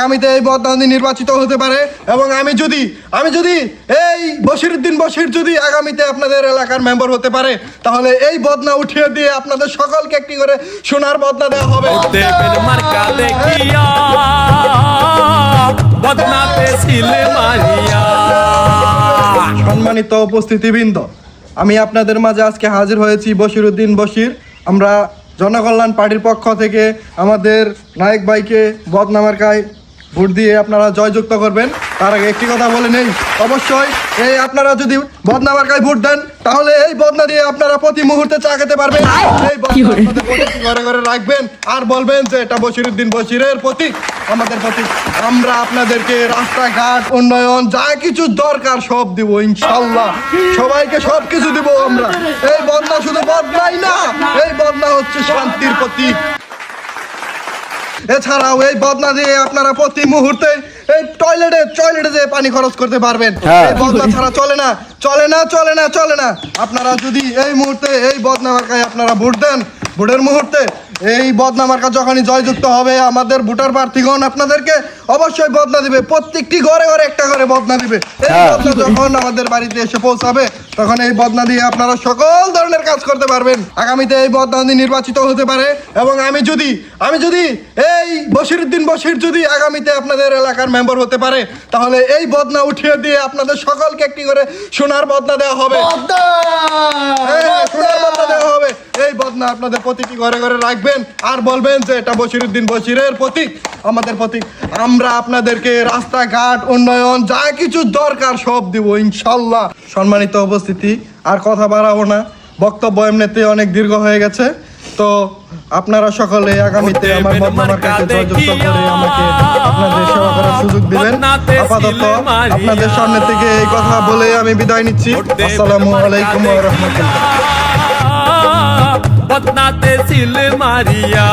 আগামীতে এই বদনাদি নির্বাচিত হতে পারে এবং আমি যদি এই বশিরউদ্দিন বশির যদি আগামীতে আপনাদের এলাকার মেম্বার হতে পারে তাহলে এই বদনা উঠিয়ে দিয়ে আপনাদের সকলকে একটি করে সোনার বদনা দেওয়া হবে। সম্মানিত উপস্থিতিবৃন্দ, আমি আপনাদের মাঝে আজকে হাজির হয়েছি বশিরউদ্দিন বশির। আমরা জনকল্যাণ পার্টির পক্ষ থেকে আমাদের নায়ক ভাইকে বদনা মার্কায় ভোট দিয়ে আপনারা জয়যুক্ত করবেন। তার আগে একটি কথা বলে নেই, অবশ্যই এই আপনারা যদি বদনা মার্কায় ভোট দেন তাহলে এই বদনা দিয়ে আপনারা প্রতি মুহূর্তে চা খেতে পারবেন। এই বদনা আপনাদের প্রতীক ঘরে ঘরে রাখবেন আর বলবেন যে এটা বশিরউদ্দিন বশিরের প্রতীক, আমাদের প্রতীক। আমরা আপনাদেরকে রাস্তাঘাট উন্নয়ন যা কিছু দরকার সব দিব ইনশাল্লাহ, সবাইকে সব কিছু দিব আমরা। এই বদনা শুধু বদনাই না, এই বদনা হচ্ছে শান্তির প্রতীক। এছাড়াও এই বদনা দিয়ে আপনারা প্রতি মুহূর্তে এই টয়লেটে যে পানি খরচ করতে পারবেন। এই বদনা ছাড়া চলে না। আপনারা যদি এই মুহূর্তে এই বদনা মার্কায় আপনারা ভোট দেন, ভোটের মুহূর্তে এই বদনা মার্কা যখনই জয়যুক্ত হবে আমাদের ভোটার প্রার্থীগণ আপনাদেরকে অবশ্যই বদনা দিবে, প্রত্যেকটি ঘরে ঘরে একটা করে বদনা দিবে। এই বদনা যখন আমাদের বাড়িতে এসে পৌঁছাবে তখন এই বদনা দিয়ে আপনারা সকল ধরনের কাজ করতে পারবেন। আগামীতে এই বদনাদি নির্বাচিত হতে পারে এবং আমি যদি এই বশিরউদ্দিন বশির যদি আগামীতে আপনাদের এলাকার মেম্বার হতে পারে তাহলে এই বদনা উঠিয়ে দিয়ে আপনাদের সকলকে একটি করে সোনার বদনা দেওয়া হবে। সোনার বদনা দেওয়া হবে। এই বদনা আপনাদের প্রতিটি ঘরে ঘরে রাখবেন আর বলবেন যে এটা বশিরউদ্দিন বশিরের প্রতীক, আমাদের প্রতীক। আমরা আপনাদেরকে রাস্তাঘাট উন্নয়ন যা কিছু দরকার সব দিব ইনশাল্লাহ। সম্মানিত উপস্থিতি, আর কথা বাড়াবো না, বক্তব্য এমনিতে অনেক দীর্ঘ হয়ে গেছে। তো আপনারা সকলে আগামীতে আমার বদনা মার্কাকে জয়যুক্ত করে আমাকে আপনাদের সেবা করার সুযোগ দিবেন। আপাতত আপনাদের সামনে থেকে এই কথা বলে আমি বিদায় নিচ্ছি। আসসালামু আলাইকুম ওয়া রাহমাতুল্লাহ। বদনাতে সিল মারিয়া